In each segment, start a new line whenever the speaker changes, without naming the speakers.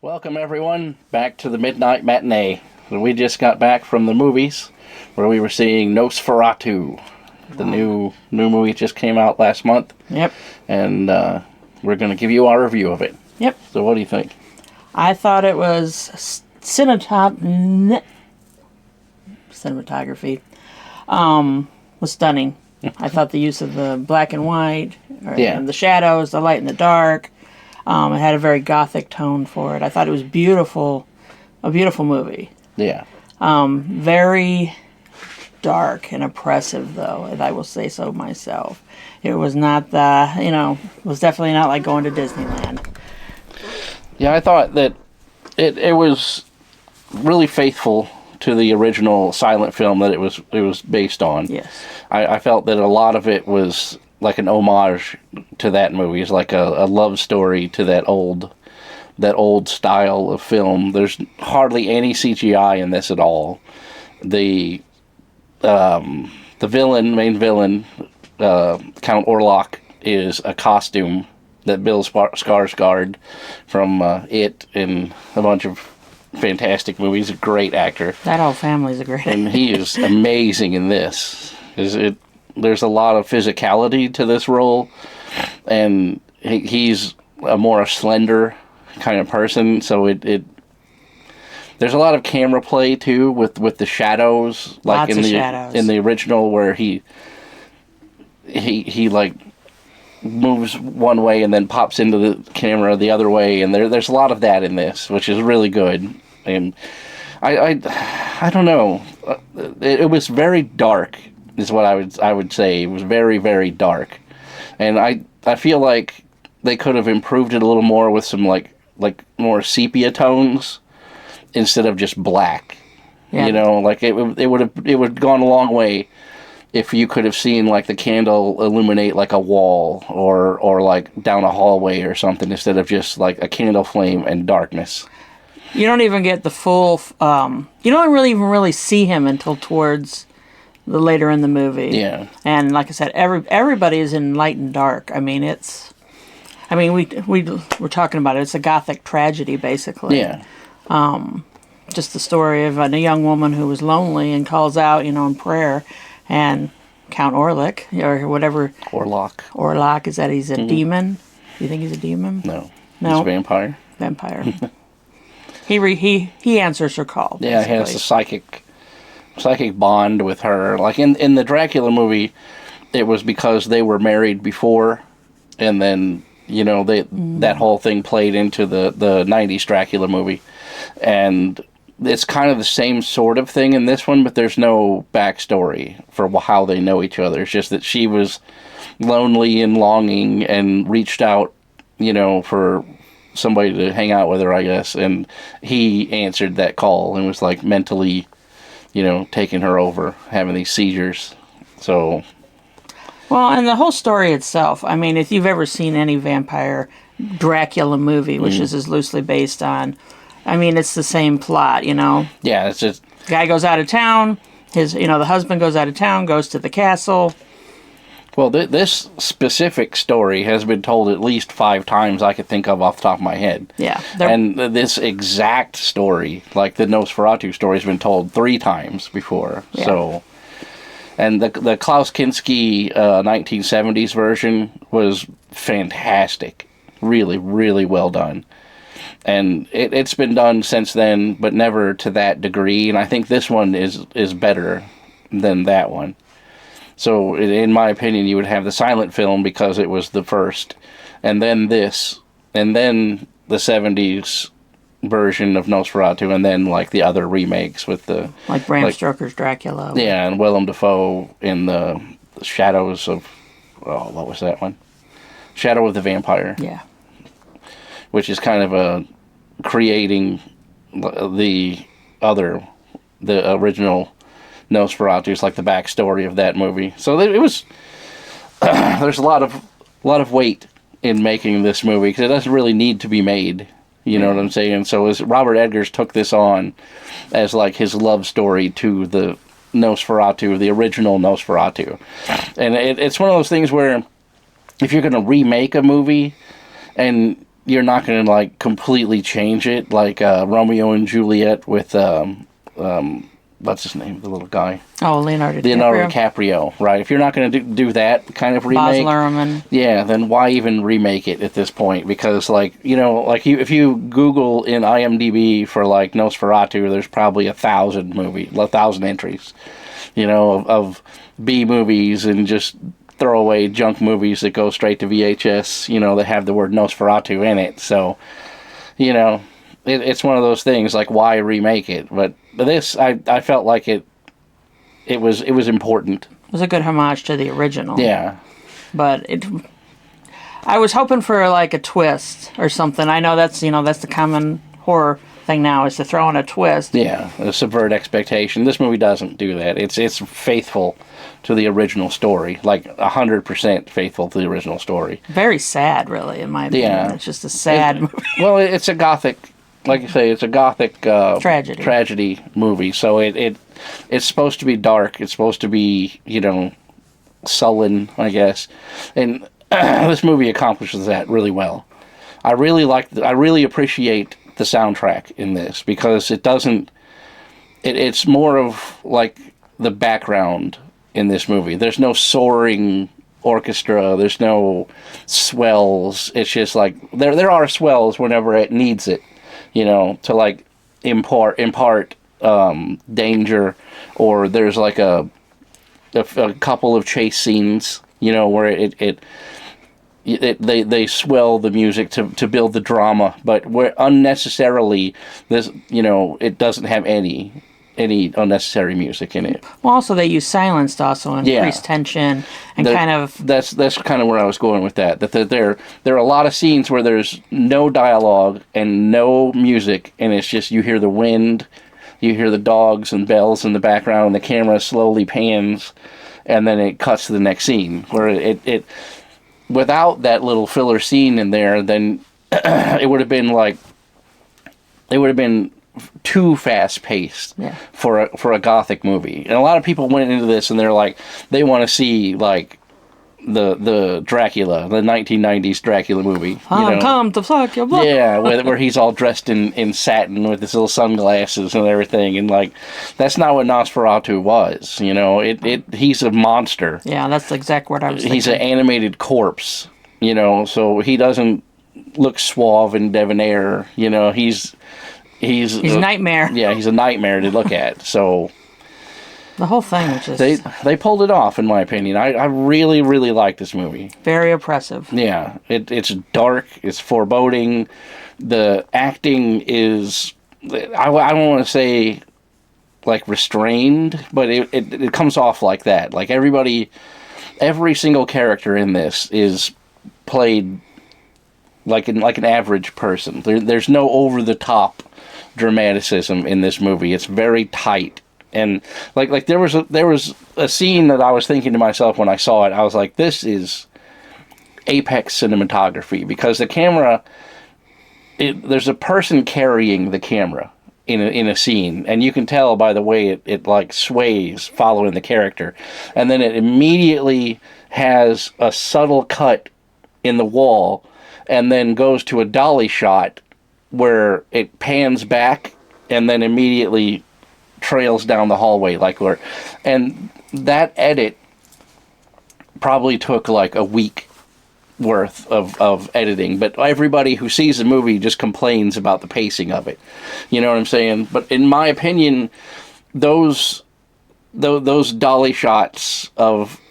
Welcome everyone back to the Midnight Matinee. We just got back from the movies where we were seeing Nosferatu. The new movie just came out last month.
Yep.
And we're going to give you our review of it.
Yep.
So what do you think?
I thought it was cinematography was stunning. I thought the use of the black and white, and the shadows, the light and the dark, it had a very gothic tone for it. I thought it was beautiful, a beautiful movie.
Yeah.
Very dark and oppressive, though, and I will say so myself. It was not it was definitely not like going to Disneyland.
Yeah, I thought that it was really faithful to the original silent film that it was based on.
Yes.
I felt that a lot of it was like an homage to that movie. It's like a love story to that old style of film. There's hardly any CGI in this at all. The main villain, Count Orlok, is a costume that Bill Skarsgård from It and a bunch of fantastic movies. A great actor.
That whole family's a great actor.
And he is amazing in this. There's a lot of physicality to this role, and he's a more slender kind of person, so there's a lot of camera play too with the shadows, like
shadows.
In the original where he like moves one way and then pops into the camera the other way, and there's a lot of that in this, which is really good. And I don't know, it was very dark is what I would say. It was very, very dark, and I feel like they could have improved it a little more with some like more sepia tones instead of just black.
Yeah.
You know, like it would have gone a long way if you could have seen like the candle illuminate like a wall or like down a hallway or something instead of just like a candle flame and darkness.
You don't even get the full. You don't really see him until towards the later in the movie.
Yeah.
And like I said, everybody is in light and dark. I mean, we're talking about it. It's a gothic tragedy, basically.
Yeah.
Just the story of a young woman who was lonely and calls out, in prayer, and Count Orlok or whatever.
Orlok.
Is that he's a demon? Do you think he's a demon?
No.
No.
He's a vampire.
Vampire. He answers her call.
Yeah, he has a psychic bond with her. Like in the Dracula movie, it was because they were married before, and then that whole thing played into the 90s Dracula movie, and it's kind of the same sort of thing in this one, but there's no backstory for how they know each other. It's just that she was lonely and longing and reached out, for somebody to hang out with her, I guess, and he answered that call and was like mentally, taking her over, having these seizures. So,
well, and the whole story itself, I mean, if you've ever seen any vampire Dracula movie, which is loosely based on, I mean, it's the same plot,
Yeah, it's just...
Guy goes out of town, the husband goes out of town, goes to the castle.
Well, this specific story has been told at least 5 times I could think of off the top of my head.
Yeah.
And this exact story, like the Nosferatu story, has been told 3 times before. Yeah. So, and the Klaus Kinski 1970s version was fantastic. Really, really well done. And it's been done since then, but never to that degree. And I think this one is better than that one. So, in my opinion, you would have the silent film because it was the first, and then this, and then the 70s version of Nosferatu, and then, like, the other remakes with the...
Like Bram Stoker's Dracula.
Yeah, and Willem Dafoe in the Shadows of... Oh, what was that one? Shadow of the Vampire.
Yeah.
Which is kind of creating the original... Nosferatu is like the backstory of that movie. So it was. There's a lot of weight in making this movie because it doesn't really need to be made. You know what I'm saying? So as Robert Eggers took this on as like his love story to the Nosferatu, the original Nosferatu, and it's one of those things where if you're going to remake a movie and you're not going to like completely change it, like Romeo and Juliet with what's his name, the little guy?
Oh, Leonardo
DiCaprio, right? If you're not going to do that kind of remake,
Baz Luhrmann.
Yeah, then why even remake it at this point? Because, like, you know, like if you Google in IMDb for like Nosferatu, there's probably 1,000 entries, you know, of B movies and just throwaway junk movies that go straight to VHS, you know, that have the word Nosferatu in it. So, you know, it's one of those things, like, why remake it? But this, I felt like it was important.
It was a good homage to the original.
Yeah.
But I was hoping for like a twist or something. I know that's the common horror thing now, is to throw in a twist.
Yeah, subvert expectation. This movie doesn't do that. It's faithful to the original story, like 100% faithful to the original story.
Very sad, really, in my opinion. Yeah. It's just a sad movie.
Well, it's a gothic, like you say, it's a gothic tragedy movie. So it's supposed to be dark. It's supposed to be, you know, sullen, I guess. And this movie accomplishes that really well. I really appreciate the soundtrack in this, because it's more of like the background in this movie. There's no soaring orchestra, there's no swells. It's just like there are swells whenever it needs it, you know, to like impart danger, or there's like a couple of chase scenes, you know, where they swell the music to build the drama, but where unnecessarily, this, you know, it doesn't have any unnecessary music in it.
Well, also they use silence to also increase tension and
that's kind of where I was going with that. That there are a lot of scenes where there's no dialogue and no music, and it's just you hear the wind, you hear the dogs and bells in the background, and the camera slowly pans, and then it cuts to the next scene where it without that little filler scene in there, then it would have been too fast paced for a gothic movie. And a lot of people went into this and they're like, they want to see like the Dracula, the 1990s Dracula movie.
Come to suck your blood.
Yeah, where he's all dressed in satin with his little sunglasses and everything, and like that's not what Nosferatu was. You know, he's a monster.
Yeah, that's the exact word I was thinking.
He's an animated corpse. You know, so he doesn't look suave and debonair. You know, he's
a nightmare.
Yeah, he's a nightmare to look at. So
the whole thing was just...
They pulled it off, in my opinion. I really, really like this movie.
Very oppressive.
Yeah, it's dark, it's foreboding. The acting is... I don't want to say, like, restrained, but it comes off like that. Like, every single character in this is played like an average person. There's no over-the-top dramaticism in this movie. It's very tight. And like there was a scene that I was thinking to myself when I saw it. I was like, this is apex cinematography, because the camera, there's a person carrying the camera in a scene, and you can tell by the way it like sways following the character, and then it immediately has a subtle cut in the wall, and then goes to a dolly shot where it pans back and then immediately trails down the hallway and that edit probably took like a week worth of editing, but everybody who sees the movie just complains about the pacing of it. You know what I'm saying? But in my opinion, those dolly shots of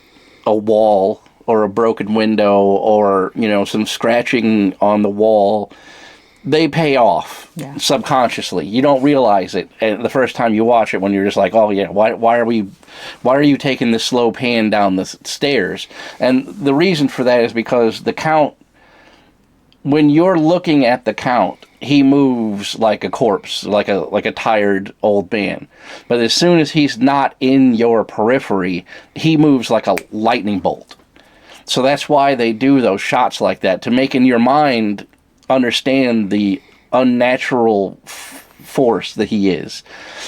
a wall or a broken window or, you know, some scratching on the wall, they pay off subconsciously. You don't realize it the first time you watch it, when you're just like, oh yeah, why are you taking this slow pan down the stairs? And the reason for that is because the Count, when you're looking at the Count, he moves like a corpse, like a tired old man. But as soon as he's not in your periphery, he moves like a lightning bolt. So that's why they do those shots like that, to make in your mind understand the unnatural force that he is.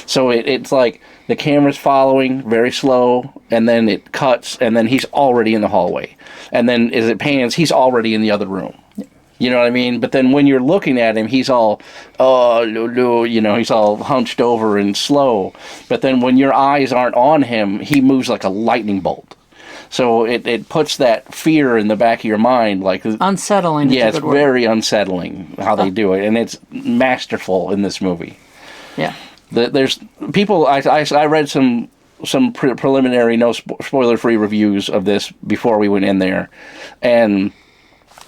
So it's like the camera's following very slow, and then it cuts, and then he's already in the hallway, and then as it pans, he's already in the other room. You know what I mean? But then when you're looking at him, he's all, oh, no, you know, he's all hunched over and slow. But then when your eyes aren't on him, he moves like a lightning bolt. So it puts that fear in the back of your mind. Like
unsettling.
Yeah, it's very unsettling how they do it. And it's masterful in this movie.
Yeah.
There's people, I read some preliminary, no spoiler-free reviews of this before we went in there. And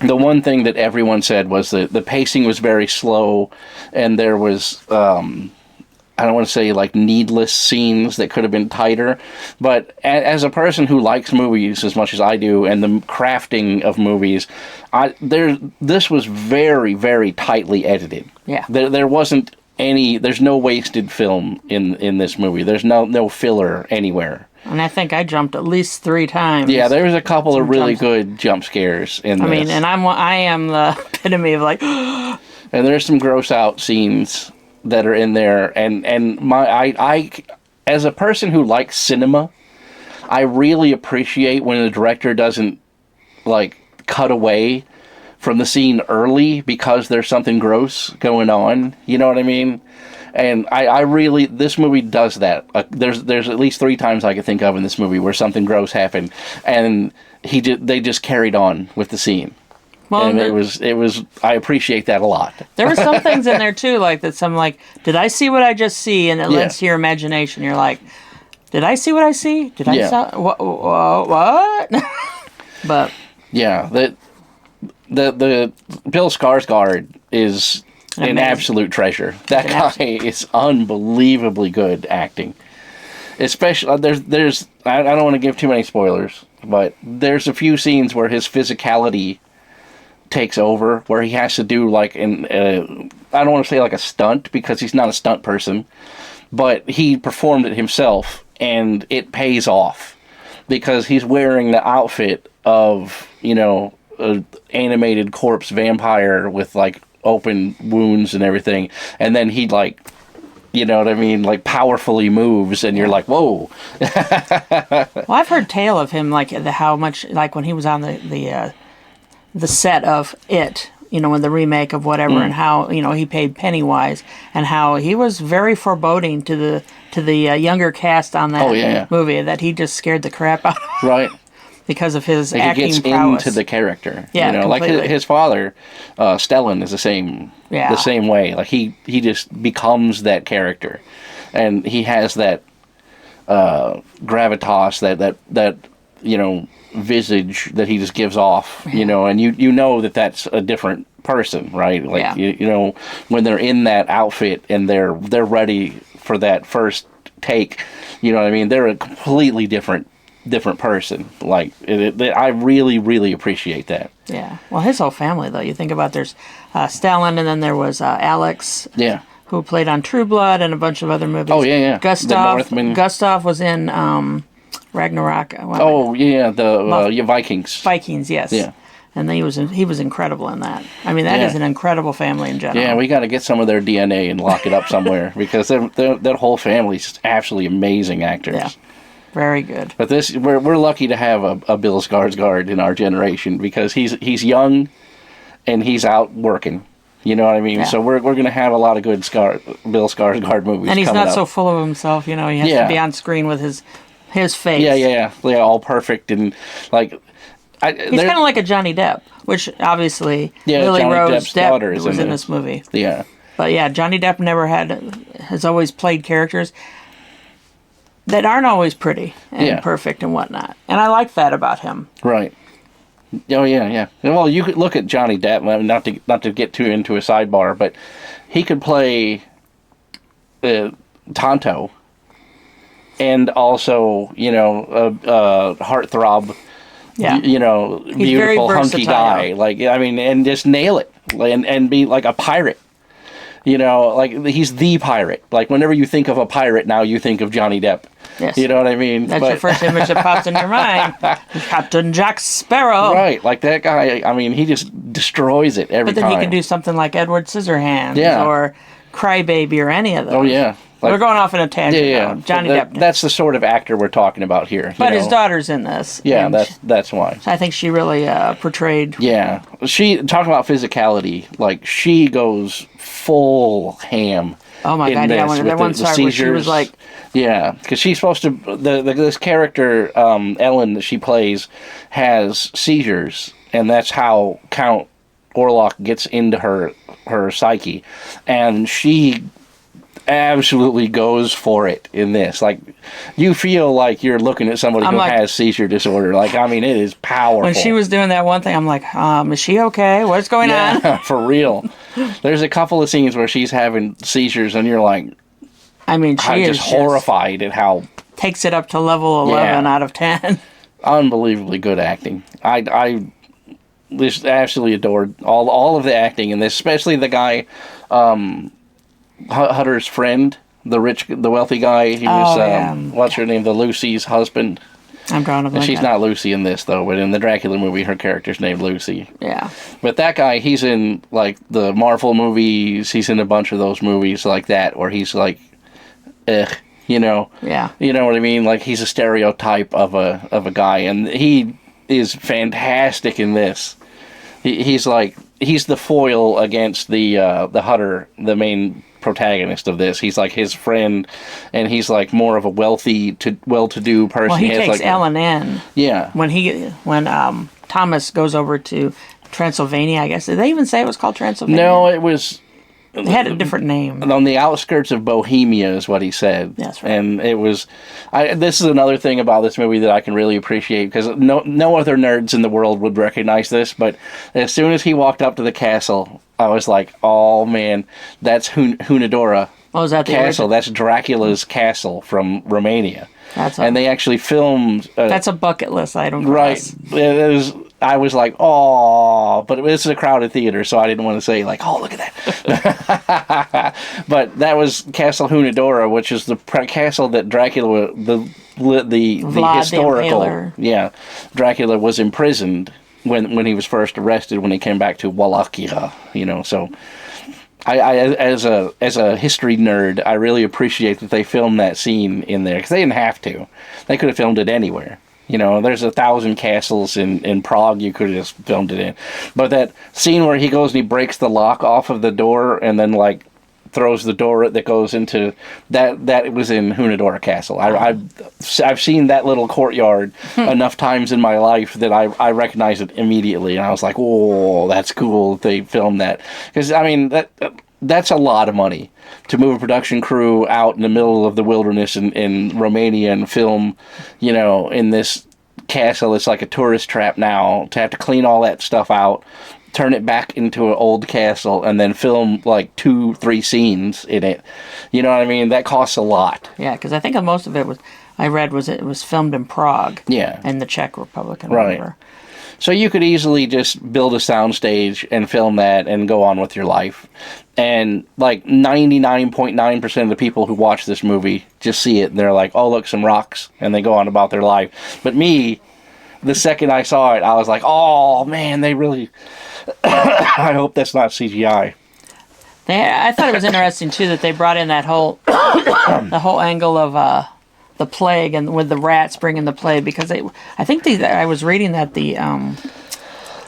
the one thing that everyone said was that the pacing was very slow, and there was, I don't want to say like needless scenes that could have been tighter, but as a person who likes movies as much as I do, and the crafting of movies, this was very, very tightly edited.
Yeah.
There wasn't there's no wasted film in this movie. There's no filler anywhere.
And I think I jumped at least 3 times.
Yeah, there's a couple of really good jump scares in this.
I mean, and I am the epitome of like...
And there's some gross out scenes that are in there. And I as a person who likes cinema, I really appreciate when the director doesn't, like, cut away from the scene early because there's something gross going on. You know what I mean? And I really, this movie does that. There's at least 3 times I could think of in this movie where something gross happened, and they just carried on with the scene. Well, and it was. I appreciate that a lot.
There were some things in there too, like that. Some like, did I see what I just see? And it lends to your imagination. You're like, did I see what I see? Did I saw what? But
yeah, the Bill Skarsgård is an absolute treasure. That guy is unbelievably good acting. Especially there's I don't want to give too many spoilers, but there's a few scenes where his physicality takes over, where he has to do like I don't want to say like a stunt, because he's not a stunt person, but he performed it himself, and it pays off because he's wearing the outfit of, you know, an animated corpse vampire with like open wounds and everything, and then he, like, you know what I mean, like powerfully moves, and you're like, whoa.
Well, I've heard tale of him, like how much, like when he was on the set of It, you know, in the remake of whatever, and how, you know, he paid Pennywise, and how he was very foreboding to the younger cast on that movie, that he just scared the crap out of them.
Right.
Because of his
like
acting
he gets
prowess.
into the character.
Yeah,
you know, completely. Like his father, Stellan, is the same way. Like he just becomes that character, and he has that gravitas, that you know, visage that he just gives off. You know, and you know that's a different person, right? Like you know, when they're in that outfit and they're ready for that first take. You know what I mean? They're a completely different person. Like I really, really appreciate that.
Yeah. Well, his whole family, though. You think about, there's Stellan, and then there was Alex.
Yeah.
Who played on True Blood and a bunch of other movies.
Oh yeah.
Gustav was in Ragnarok.
The Vikings.
Vikings, yes.
Yeah.
And then he was incredible in that. I mean, that is an incredible family in general.
Yeah, we got to get some of their DNA and lock it up somewhere, because that whole family's absolutely amazing actors.
Yeah. Very good.
But we're lucky to have a Bill Skarsgård in our generation, because he's young and he's out working. You know what I mean? Yeah. So we're going to have a lot of good Bill Skarsgård movies.
And he's not
up.
So full of himself. You know, he has to be on screen with his face.
Yeah, all perfect, and like
he's kind of like a Johnny Depp, which obviously Lily
Johnny
Rose
Depp's daughter
was in this movie.
Yeah.
But yeah, Johnny Depp has always played characters that aren't always pretty and perfect and whatnot. And I like that about him. Right.
Oh, yeah. Well, you could look at Johnny Depp, not to get too into a sidebar, but he could play Tonto, and also, you know, a heartthrob, you know, beautiful, hunky guy. Like, I mean, and just nail it, and be like a pirate. You know, like, he's the pirate. Like, whenever you think of a pirate now, you think of Johnny Depp.
Yes.
You know what I mean?
That's your first image that pops in your mind. Captain Jack Sparrow.
Right. Like, that guy, I mean, he just destroys it every time.
But then he can do something like Edward Scissorhands or Crybaby or any of those.
Oh, yeah.
We're going off in a tangent now. Johnny Depp.
That's the sort of actor we're talking about here.
But his daughter's in this.
Yeah, that's why.
I think she really portrayed...
Yeah. She, talking about physicality, like, she goes full ham.
Oh my God, yeah, that one part where she was like...
Yeah, because she's supposed to... This character, Ellen, that she plays, has seizures, and that's how Count Orlok gets into her psyche. And she absolutely goes for it in this. Like, you feel like you're looking at somebody who has seizure disorder. Like, I mean, it is powerful.
When she was doing that one thing, I'm like, is she okay? What's going on?
For real. There's a couple of scenes where she's having seizures, and you're like,
I mean, she is
just horrified at how...
Takes it up to level 11 out of 10. Unbelievably
good acting. I just absolutely adored all of the acting in this, especially the guy... Hutter's friend, the wealthy guy. He was, what's her name? The Lucy's husband.
I'm drawing a blank.
She's not Lucy in this, though, but in the Dracula movie, her character's named Lucy.
Yeah.
But that guy, he's in, like, the Marvel movies. He's in a bunch of those movies like that, where he's like, you know?
Yeah.
You know what I mean? Like, he's a stereotype of a guy, and he is fantastic in this. He's the foil against the Hutter, the main protagonist of this. He's like his friend, and he's like more of a well-to-do person.
Well, he takes Ellen in.
Yeah.
When Thomas goes over to Transylvania, I guess. Did they even say it was called Transylvania?
No, it was...
They had a different name.
On the outskirts of Bohemia is what he said.
That's right.
And it was... this is another thing about this movie that I can really appreciate, because no other nerds in the world would recognize this, but as soon as he walked up to the castle, I was like, oh man, that's Hunidora Castle. That's Dracula's castle from Romania. And they actually filmed...
that's a bucket list item.
Right. I was like, oh, but it's a crowded theater, so I didn't want to say, like, oh, look at that. But that was Castle Hunidora, which is the castle that Dracula, the historical, Dracula was imprisoned when he was first arrested when he came back to Wallachia, you know, so... I as a history nerd, I really appreciate that they filmed that scene in there, because they didn't have to. They could have filmed it anywhere. You know, there's 1,000 castles in Prague you could have just filmed it in. But that scene where he goes and he breaks the lock off of the door and then, like, throws the door that goes into... That was in Hunidora Castle. I've seen that little courtyard enough times in my life that I recognize it immediately. And I was like, oh, that's cool that they filmed that. Because, I mean, that's a lot of money to move a production crew out in the middle of the wilderness in Romania and film, you know, in this castle. It's like a tourist trap now, to have to clean all that stuff out, turn it back into an old castle, and then film like 2-3 scenes in it. You know what I mean? That costs a lot.
Yeah, because I think most of it was filmed in Prague.
Yeah.
In the Czech Republic and
right.
whatever.
So you could easily just build a soundstage and film that and go on with your life. And like 99.9% of the people who watch this movie just see it and they're like, oh, look, some rocks, and they go on about their life. But me, the second I saw it, I was like, oh, man, they really... I hope that's not CGI.
I thought it was interesting, too, that they brought in that whole the whole angle of... the plague, and with the rats bringing the plague, because I was reading that the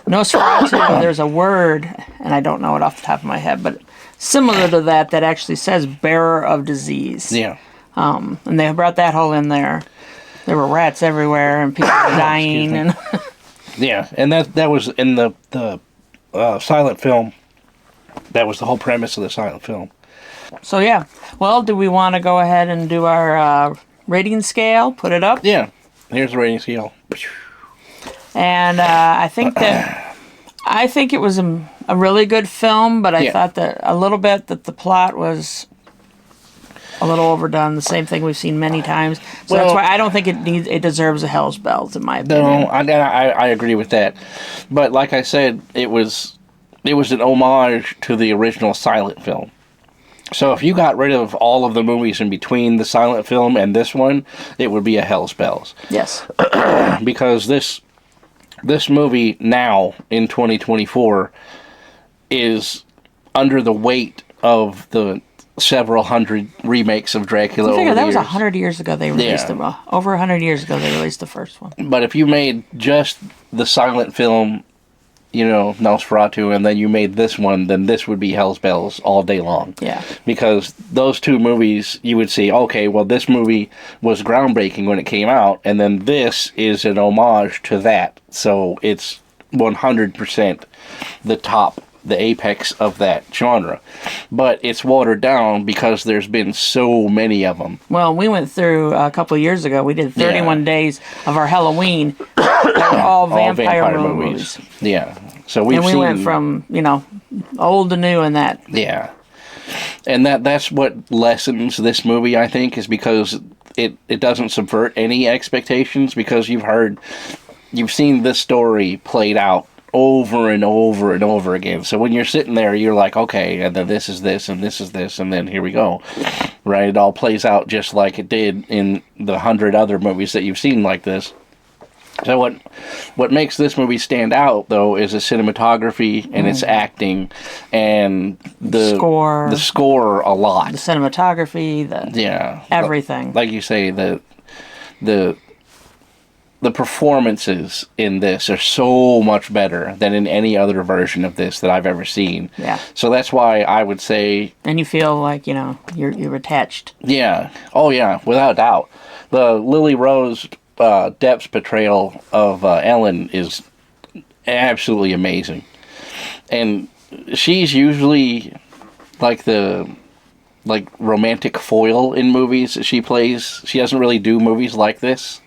Nosferatu, there's a word, and I don't know it off the top of my head, but similar to that actually says bearer of disease.
Yeah.
And they brought that whole in there. There were rats everywhere, and people were dying. And
yeah, and that was in the silent film. That was the whole premise of the silent film.
So yeah. Well, do we want to go ahead and do our... rating scale, put it up.
Yeah, here's the rating scale.
And I think it was a really good film, but I thought that a little bit that the plot was a little overdone. The same thing we've seen many times. So that's why I don't think it deserves a Hell's Bells, in my opinion.
No, I agree with that. But like I said, it was an homage to the original silent film. So if you got rid of all of the movies in between the silent film and this one, it would be a Hell's Bells.
Yes.
Because this movie now, in 2024, is under the weight of the several hundred remakes of Dracula
I
over
figure
the
that was
years.
100 years ago they released them. Over 100 years ago they released the first one.
But if you made just the silent film, Nosferatu, and then you made this one, then this would be Hell's Bells all day long.
Yeah.
Because those two movies, you would see, okay, well, this movie was groundbreaking when it came out, and then this is an homage to that. So it's 100% the apex of that genre. But it's watered down because there's been so many of them.
Well, we went through a couple of years ago, we did 31 days of our Halloween that were all vampire movies.
Yeah. So we
went from, old to new in that.
Yeah. And that's what lessens this movie, I think, is because it doesn't subvert any expectations, because you've seen this story played out over and over and over again. So when you're sitting there, you're like, okay, and then this is this, and this is this, and then here we go. Right? It all plays out just like it did in the 100 other movies that you've seen like this. So what makes this movie stand out, though, is the cinematography and its acting and the score a lot.
The cinematography, everything.
Like you say, the performances in this are so much better than in any other version of this that I've ever seen.
Yeah.
So that's why I would say...
And you feel like, you're attached.
Yeah. Oh, yeah, without doubt. The Lily Rose Depp's portrayal of Ellen is absolutely amazing. And she's usually the romantic foil in movies that she plays. She doesn't really do movies like this.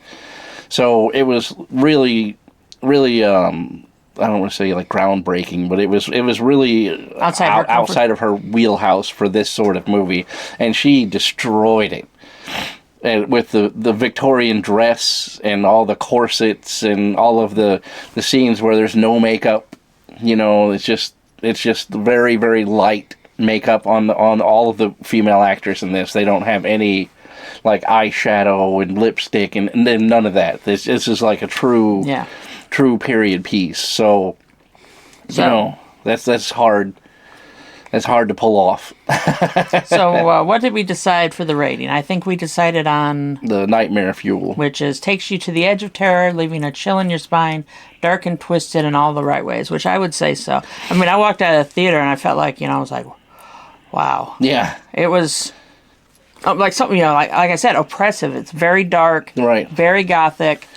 So it was really, really, I don't want to say groundbreaking, but it was really outside of her wheelhouse for this sort of movie, and she destroyed it. And with the Victorian dress and all the corsets and all of the scenes where there's no makeup, it's just very, very light makeup on all of the female actors in this. They don't have any eyeshadow and lipstick and then none of that. This is like a true period piece. So that's hard. That's hard to pull off.
So what did we decide for the rating? I think we decided on
the Nightmare Fuel,
which takes you to the edge of terror, leaving a chill in your spine, dark and twisted in all the right ways, which I would say so. I mean, I walked out of the theater and I felt like, I was like, wow.
Yeah.
It was like something, like I said, oppressive. It's very dark,
right? Very
gothic.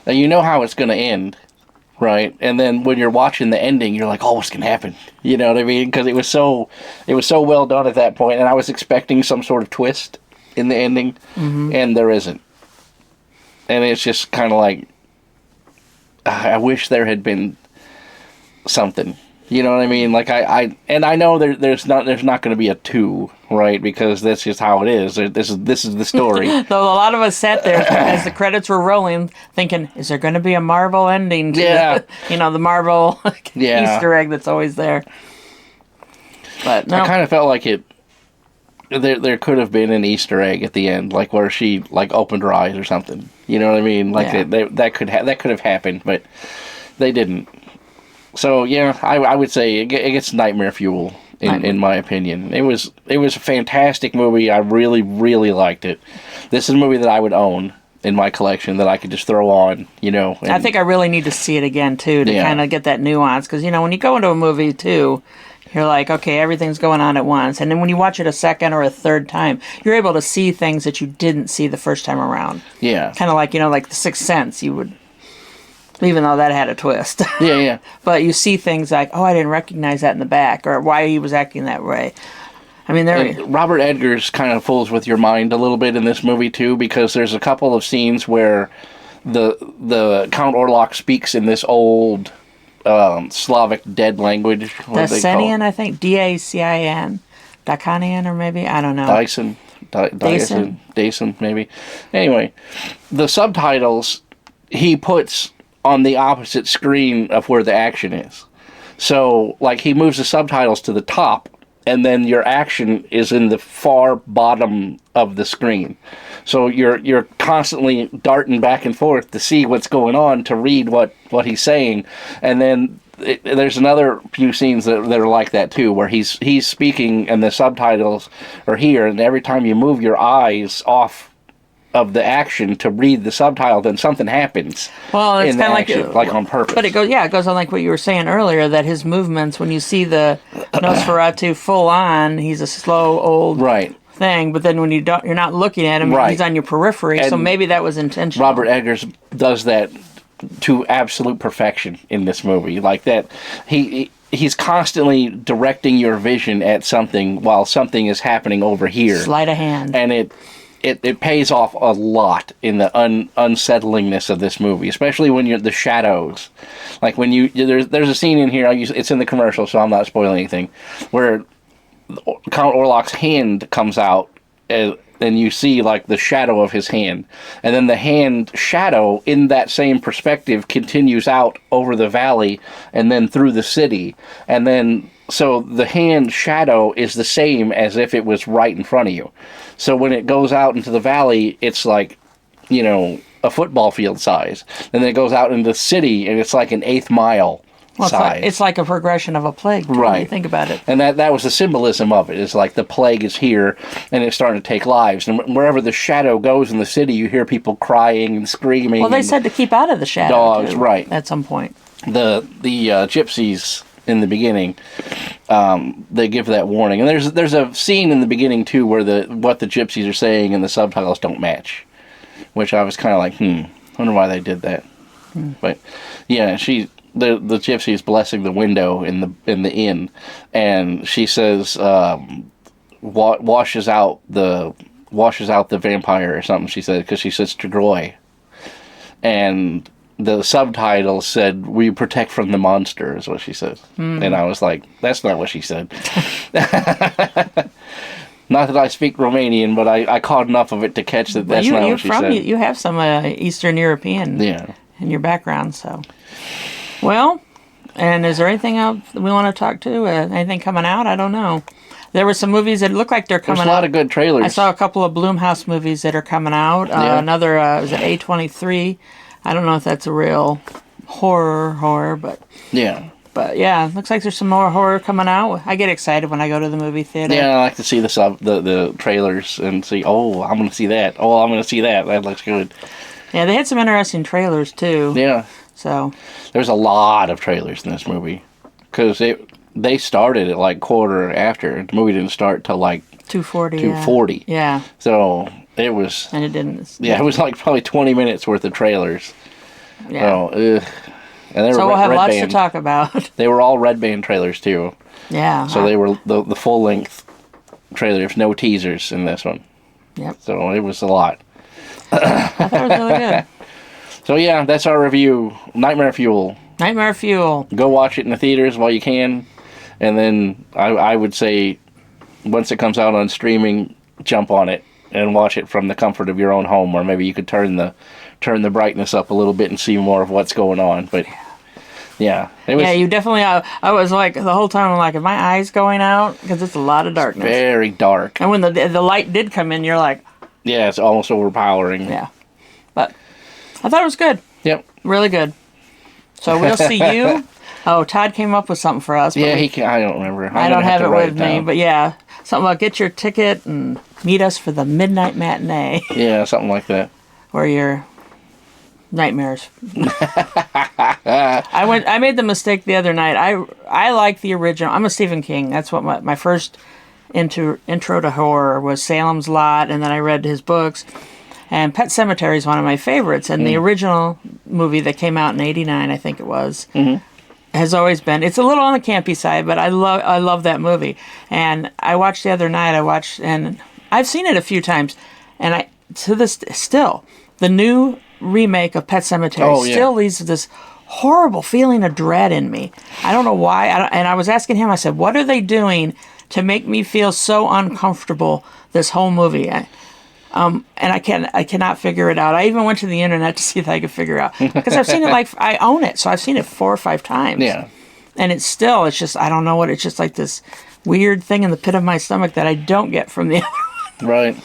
And you know how it's going to end, right? And then when you're watching the ending, you're like, "Oh, what's going to happen?" You know what I mean? Because it was so well done at that point, and I was expecting some sort of twist in the ending, and there isn't. And it's just kind of like, I wish there had been something. You know what I mean? Like I know there's not going to be a 2, right? Because that's just how it is. This is the story.
So a lot of us sat there as the credits were rolling, thinking, "Is there going to be a Marvel ending?" To the Marvel Easter egg that's always there. But no.
I kind of felt like it. There could have been an Easter egg at the end, like where she opened her eyes or something. You know what I mean? That could have happened, but they didn't. So yeah, I would say it gets Nightmare Fuel in my opinion. It was a fantastic movie. I really, really liked it. This is a movie that I would own in my collection that I could just throw on. I
think I really need to see it again too to kind of get that nuance, because when you go into a movie too, you're like, okay, everything's going on at once, and then when you watch it a second or a third time, you're able to see things that you didn't see the first time around.
Yeah,
kind of like like The Sixth Sense, you would. Even though that had a twist.
Yeah.
But you see things like, oh, I didn't recognize that in the back, or why he was acting that way. I mean,
Robert Eggers kind of fools with your mind a little bit in this movie, too, because there's a couple of scenes where the Count Orlok speaks in this old Slavic dead language.
Dacinian, I think. D-A-C-I-N. Dacanian, or maybe? I don't know.
Dyson, maybe. Anyway, the subtitles he puts on the opposite screen of where the action is. So, he moves the subtitles to the top, and then your action is in the far bottom of the screen. So you're constantly darting back and forth to see what's going on, to read what he's saying, and then there's another few scenes that are like that too, where he's speaking and the subtitles are here, and every time you move your eyes off of the action to read the subtitle, then something happens.
Well, it's kind
of like on purpose.
But it goes on like what you were saying earlier, that his movements, when you see the Nosferatu full on, he's a slow old thing. But then when you're not looking at him, he's on your periphery. And so maybe that was intentional.
Robert Eggers does that to absolute perfection in this movie. Like that, he's constantly directing your vision at something while something is happening over here.
Sleight of hand.
And it pays off a lot in the unsettlingness of this movie, especially when you're the shadows. Like when there's a scene in here, it's in the commercial, so I'm not spoiling anything, where Count Orlok's hand comes out, and you see like the shadow of his hand, and then the hand shadow in that same perspective continues out over the valley and then through the city, and then so the hand shadow is the same as if it was right in front of you. So when it goes out into the valley, it's like, a football field size. And then it goes out into the city, and it's like an 1/8 mile size.
It's like a progression of a plague. Right. When you think about it.
And that was the symbolism of it. It's like the plague is here, and it's starting to take lives. And wherever the shadow goes in the city, you hear people crying and screaming.
Well, they said to keep out of the shadow.
Dogs,
too,
right.
At some point.
The gypsies in the beginning, they give that warning, and there's a scene in the beginning too where what the gypsies are saying and the subtitles don't match, which I was kind of like, wonder why they did that. But yeah, the gypsy is blessing the window in the inn, and she says washes out the vampire or something. She said, because she says Strigoi, and the subtitle said, "We protect from the monster," is what she says. And I was like, that's not what she said. Not that I speak Romanian, but I caught enough of it to catch that that's not what she said.
You have some Eastern European in your background, so. Well, and is there anything else we want to talk to? Anything coming out? I don't know. There were some movies that look like they're coming out.
There's a lot of good trailers.
I saw a couple of Blumhouse movies that are coming out. Another, was it A23? I don't know if that's a real horror, but... Yeah. But yeah, looks like there's some more horror coming out. I get excited when I go to the movie theater.
Yeah, I like to see the trailers and see, oh, I'm going to see that. Oh, I'm going to see that. That looks good.
Yeah, they had some interesting trailers, too.
Yeah.
So...
There's a lot of trailers in this movie. Because they started at like quarter after. The movie didn't start till like... 2:40.
Yeah.
So... It was...
And it didn't...
Yeah, it was like probably 20 minutes worth of trailers.
Yeah.
And they
so
were
we'll have lots
band.
to talk about.
They were all Red Band trailers, too.
Yeah.
So they were the full-length trailers, no teasers in this one.
Yep.
So it was a lot.
I thought it was really good.
So yeah, that's our review. Nightmare Fuel.
Nightmare Fuel.
Go watch it in the theaters while you can. And then I would say, once it comes out on streaming, jump on it and watch it from the comfort of your own home, or maybe you could turn the brightness up a little bit and see more of what's going on. But yeah, it was,
you definitely. I was like the whole time. I'm like, are my eyes going out? Because it's a lot of darkness.
Very dark.
And when the light did come in, you're like,
yeah, it's almost overpowering.
Yeah, but I thought it was good.
Yep,
really good. So we'll see you. Oh, Todd came up with something for us.
Yeah, I don't remember.
I don't have it with me, but yeah, something about get your ticket and meet us for the Midnight Matinee.
Yeah, something like that.
Or your nightmares. I made the mistake the other night. I like the original. I'm a Stephen King. That's what my first intro to horror was Salem's Lot, and then I read his books. And Pet Sematary is one of my favorites. And the original movie that came out in '89, I think it was, has always been. It's a little on the campy side, but I love that movie. And I watched the other night. And I've seen it a few times, and still the new remake of Pet Sematary still leaves this horrible feeling of dread in me. I don't know why. And I was asking him. I said, "What are they doing to make me feel so uncomfortable this whole movie?" And I cannot figure it out. I even went to the internet to see if I could figure it out, because I've seen it I own it, so I've seen it 4 or 5 times.
Yeah.
And it's just, I don't know what, it's just like this weird thing in the pit of my stomach that I don't get from the other one.
Right.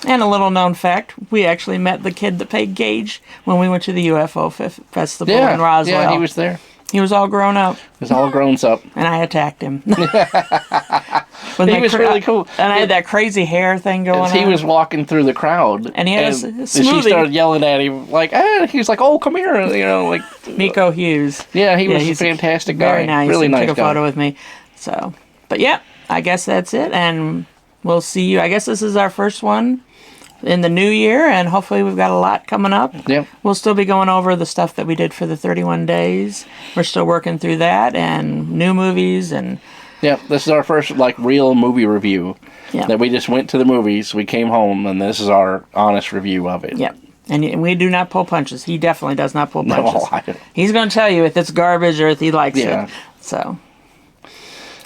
And a little known fact, we actually met the kid that played Gage when we went to the UFO festival in Roswell.
Yeah, he was there.
He was all grown up.
He was all grown up.
And I attacked him.
He was really cool.
And I had that crazy hair thing going on.
He was walking through the crowd.
And he had a
and
smoothie.
she started yelling at him, like, he was like, oh, come here. You know, like.
Miko Hughes.
Yeah, he's a fantastic guy.
Very nice.
Really
He
nice
took a
guy.
photo with me. So, but yeah, I guess that's it. And we'll see you. I guess this is our first one in the new year, and hopefully we've got a lot coming up.
Yep.
We'll still be going over the stuff that we did for the 31 days. We're still working through that, and new movies, and
Yep, this is our first, like, real movie review.
yeah.
That we just went to the movies, we came home, and this is our honest review of it.
Yep. And we do not pull punches. He definitely does not pull punches.
No, I don't.
He's going to tell you if it's garbage or if he likes
Yeah.
it. So,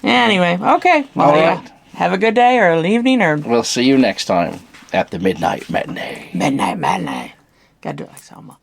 anyway, okay. Well,
All
yeah.
right.
Have a good day or an evening or
We'll see you next time at the Midnight Matinee.
Midnight Matinee. Gotta do it like Selma.